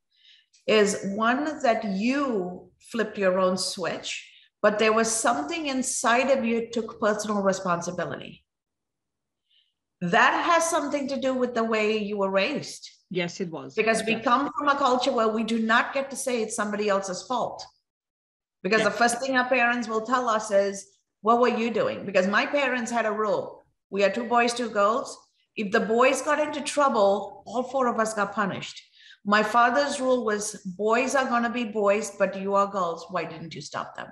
S1: is, one, that you flipped your own switch, but there was something inside of you took personal responsibility. That has something to do with the way you were raised.
S2: Yes, it was.
S1: Because we come from a culture where we do not get to say it's somebody else's fault. Because the first thing our parents will tell us is, what were you doing? Because my parents had a rule. We had 2 boys, 2 girls. If the boys got into trouble, all 4 of us got punished. My father's rule was, boys are going to be boys, but you are girls. Why didn't you stop them?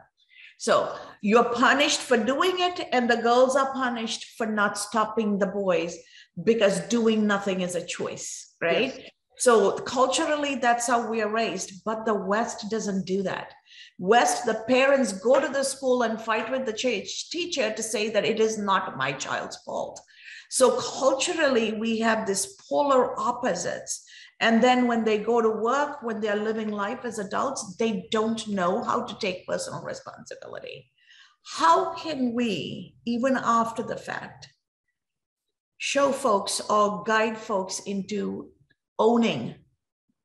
S1: So you're punished for doing it, and the girls are punished for not stopping the boys, because doing nothing is a choice, right? Yes. So culturally, that's how we are raised, but the West doesn't do that. West, the parents go to the school and fight with the teacher to say that it is not my child's fault. So culturally, we have this polar opposites. And then when they go to work, when they're living life as adults, they don't know how to take personal responsibility. How can we, even after the fact, show folks or guide folks into owning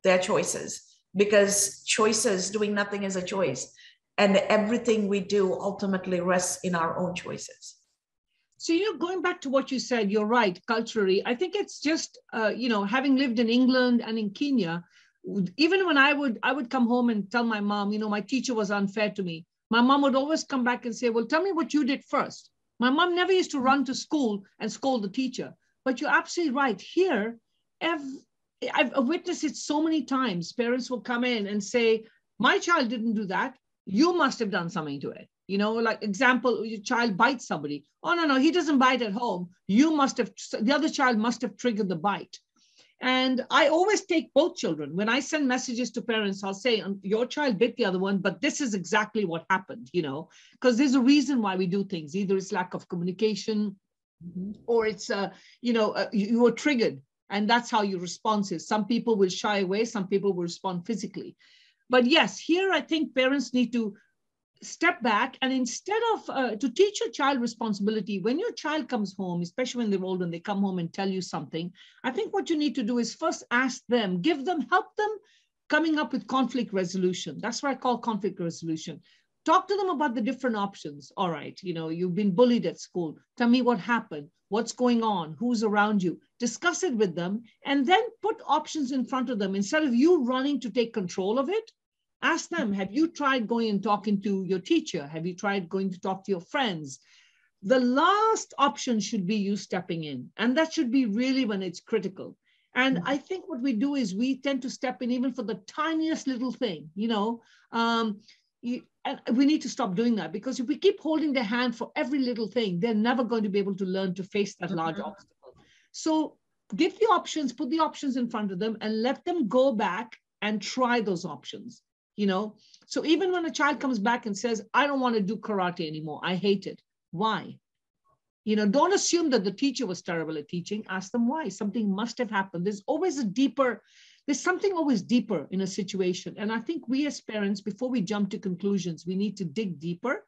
S1: their choices? Because choices, doing nothing is a choice. And everything we do ultimately rests in our own choices.
S2: So, you know, going back to what you said, you're right, culturally, I think it's just, you know, having lived in England and in Kenya, even when I would come home and tell my mom, you know, my teacher was unfair to me, my mom would always come back and say, well, tell me what you did first. My mom never used to run to school and scold the teacher. But you're absolutely right. Here, I've witnessed it so many times. Parents will come in and say, my child didn't do that. You must have done something to it. You know, like example, your child bites somebody. Oh, no, he doesn't bite at home. The other child must have triggered the bite. And I always take both children. When I send messages to parents, I'll say, your child bit the other one, but this is exactly what happened, you know, because there's a reason why we do things. Either it's lack of communication, or it's, you were triggered. And that's how your response is. Some people will shy away. Some people will respond physically. But yes, here I think parents need to step back, and instead of to teach your child responsibility, when your child comes home, especially when they're old and they come home and tell you something, I think what you need to do is first ask them, help them coming up with conflict resolution. That's what I call conflict resolution. Talk to them about the different options. All right, you know, you've been bullied at school. Tell me what happened. What's going on? Who's around you? Discuss it with them, and then put options in front of them. Instead of you running to take control of it, ask them, have you tried going and talking to your teacher? Have you tried going to talk to your friends? The last option should be you stepping in. And that should be really when it's critical. And I think what we do is we tend to step in even for the tiniest little thing, you know. And we need to stop doing that, because if we keep holding their hand for every little thing, they're never going to be able to learn to face that large obstacle. So give the options, put the options in front of them and let them go back and try those options, you know? So even when a child comes back and says, I don't want to do karate anymore, I hate it. Why? You know, don't assume that the teacher was terrible at teaching. Ask them why. Something must have happened. There's something always deeper in a situation. And I think we as parents, before we jump to conclusions, we need to dig deeper,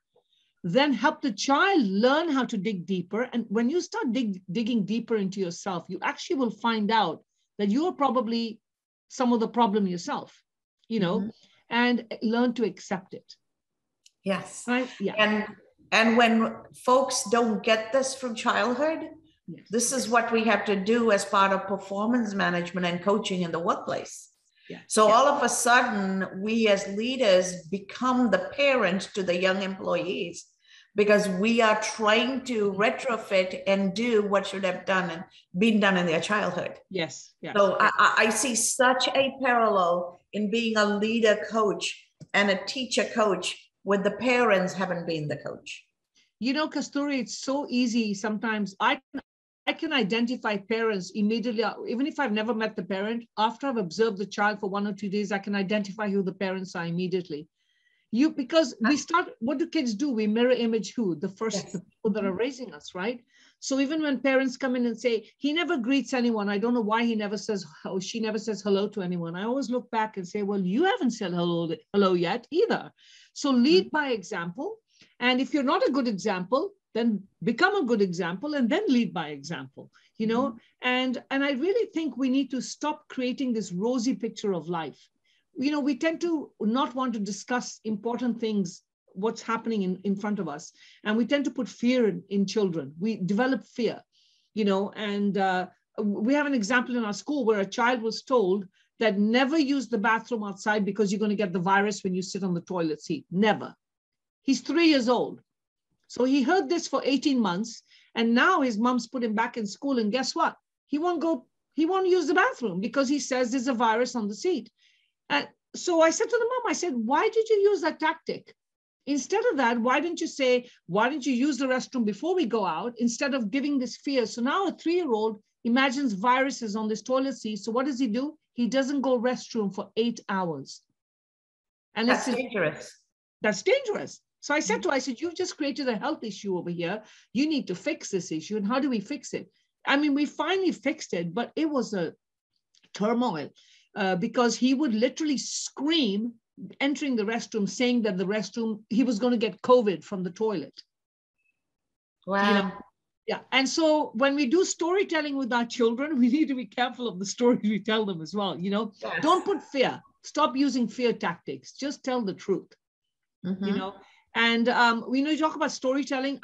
S2: then help the child learn how to dig deeper. And when you start digging deeper into yourself, you actually will find out that you are probably some of the problem yourself, you know, and learn to accept it.
S1: Yes.
S2: Right? Yeah.
S1: And when folks don't get this from childhood, yes, this is what we have to do as part of performance management and coaching in the workplace. Yeah. So all of a sudden, we as leaders become the parent to the young employees because we are trying to retrofit and do what should have done and been done in their childhood.
S2: Yes. Yes.
S1: So I see such a parallel in being a leader coach and a teacher coach when the parents haven't been the coach.
S2: You know, Kasturi, it's so easy. Sometimes I can identify parents immediately, even if I've never met the parent. After I've observed the child for 1 or 2 days, I can identify who the parents are immediately. Because we start, what do kids do? We mirror image who? The people that are raising us, right? So even when parents come in and say, he never greets anyone, I don't know why he never says, or she never says hello to anyone. I always look back and say, well, you haven't said hello yet either. So lead by example. And if you're not a good example, then become a good example and then lead by example, you know? And I really think we need to stop creating this rosy picture of life. You know, we tend to not want to discuss important things, what's happening in front of us. And we tend to put fear in children. We develop fear, you know, and we have an example in our school where a child was told that never use the bathroom outside because you're going to get the virus when you sit on the toilet seat. Never. He's 3 years old. So he heard this for 18 months. And now his mom's put him back in school. And guess what? He won't use the bathroom because he says there's a virus on the seat. And so I said to the mom, I said, why did you use that tactic? Instead of that, why didn't you use the restroom before we go out instead of giving this fear? So now a 3-year-old imagines viruses on this toilet seat. So what does he do? He doesn't go restroom for 8 hours. And
S1: that's dangerous.
S2: That's dangerous. So I said to her, I said, you've just created a health issue over here. You need to fix this issue. And how do we fix it? I mean, we finally fixed it, but it was a turmoil because he would literally scream entering the restroom, saying that he was going to get COVID from the toilet.
S1: Wow.
S2: You know? Yeah. And so when we do storytelling with our children, we need to be careful of the stories we tell them as well. You know, yes. Don't put fear. Stop using fear tactics. Just tell the truth. You know, and we know you talk about storytelling.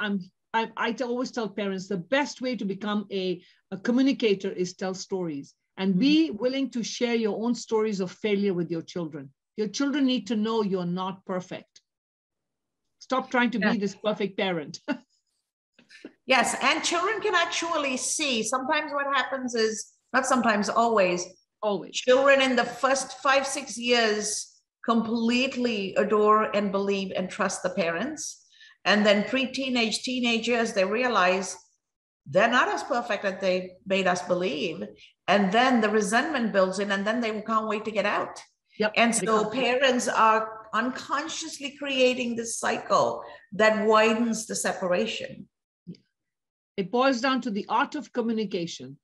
S2: I always tell parents the best way to become a communicator is tell stories and be willing to share your own stories of failure with your children. Your children need to know you're not perfect. Stop trying to be this perfect parent.
S1: Yes, and children can actually see. Sometimes what happens is, not sometimes, always. Children in the first 5-6 years completely adore and believe and trust the parents. And then pre-teenage, teenagers, they realize they're not as perfect as they made us believe. And then the resentment builds in and then they can't wait to get out.
S2: Yep.
S1: And so parents are unconsciously creating this cycle that widens the separation.
S2: It boils down to the art of communication.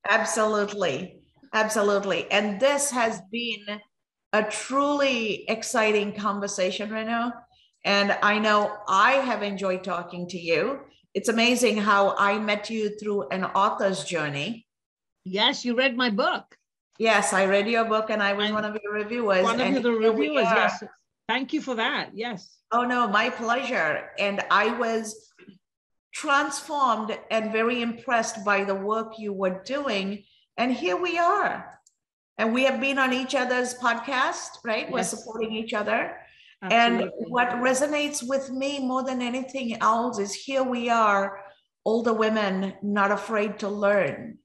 S1: Absolutely. Absolutely. And this has been a truly exciting conversation, Renu. And I know I have enjoyed talking to you. It's amazing how I met you through an author's journey.
S2: Yes, you read my book.
S1: Yes, I read your book and I was one of your reviewers.
S2: One of the reviewers, yes. Thank you for that, yes.
S1: Oh no, my pleasure. And I was transformed and very impressed by the work you were doing. And here we are. And we have been on each other's podcast, right? Yes. We're supporting each other. Absolutely. And what resonates with me more than anything else is here we are, older women, not afraid to learn.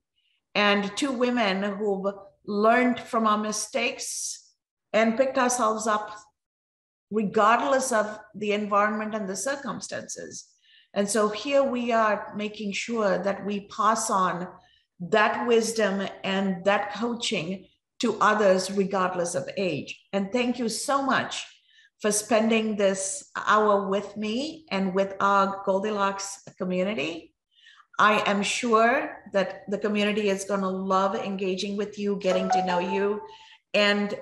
S1: And 2 women who've learned from our mistakes and picked ourselves up regardless of the environment and the circumstances. And so here we are making sure that we pass on that wisdom and that coaching to others, regardless of age. And thank you so much for spending this hour with me and with our Goldilocks community. I am sure that the community is going to love engaging with you, getting to know you, and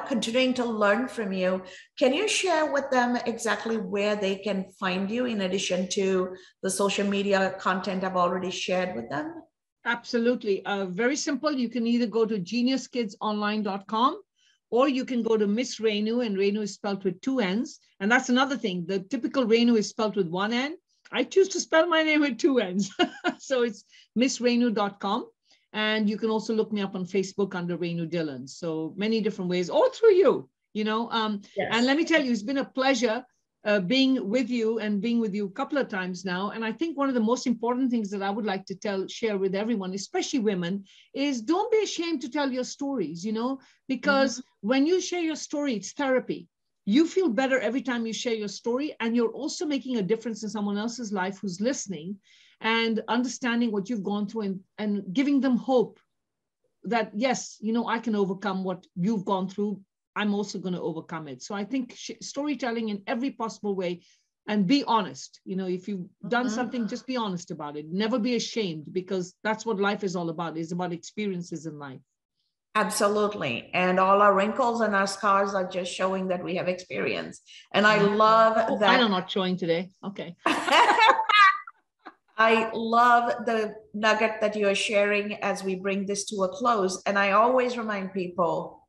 S1: continuing to learn from you. Can you share with them exactly where they can find you in addition to the social media content I've already shared with them?
S2: Absolutely. Very simple. You can either go to geniuskidsonline.com or you can go to Miss Renu, and Renu is spelled with 2 N's. And that's another thing. The typical Renu is spelled with 1 N. I choose to spell my name with 2 N's. So it's missrenu.com. And you can also look me up on Facebook under Renu Dillon. So many different ways, all through you, Yes. And let me tell you, it's been a pleasure being with you a couple of times now. And I think one of the most important things that I would like to share with everyone, especially women, is don't be ashamed to tell your stories, because when you share your story, it's therapy. You feel better every time you share your story, and you're also making a difference in someone else's life who's listening and understanding what you've gone through and giving them hope that, yes, I can overcome what you've gone through. I'm also going to overcome it. So I think storytelling in every possible way, and be honest. If you've done something, just be honest about it. Never be ashamed, because that's what life is all about. It's about experiences in life.
S1: Absolutely. And all our wrinkles and our scars are just showing that we have experience. And I love that.
S2: I'm not showing today. Okay.
S1: I love the nugget that you're sharing as we bring this to a close. And I always remind people,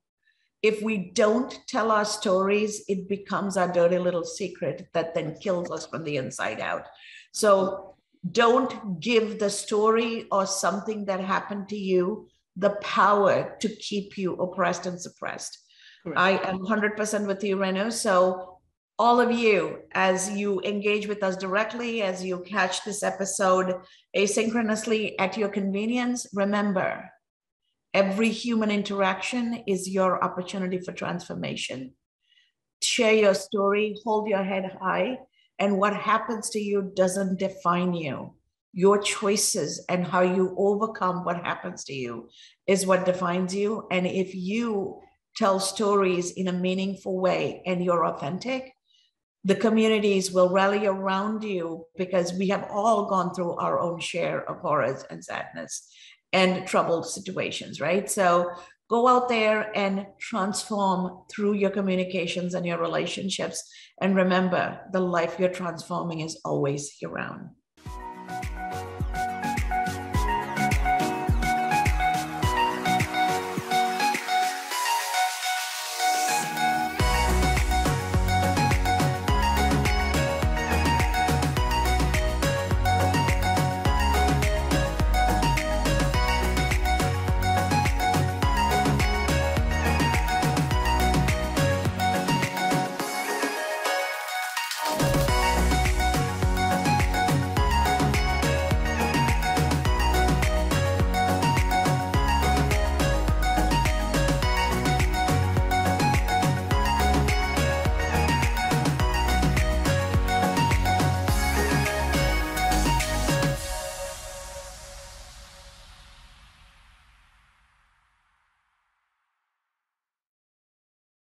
S1: if we don't tell our stories, it becomes our dirty little secret that then kills us from the inside out. So don't give the story or something that happened to you the power to keep you oppressed and suppressed. Correct. I am 100% with you, Renu. So all of you, as you engage with us directly, as you catch this episode asynchronously at your convenience, remember, every human interaction is your opportunity for transformation. Share your story, hold your head high, and what happens to you doesn't define you. Your choices and how you overcome what happens to you is what defines you. And if you tell stories in a meaningful way and you're authentic, the communities will rally around you, because we have all gone through our own share of horrors and sadness and troubled situations, right? So go out there and transform through your communications and your relationships. And remember, the life you're transforming is always around.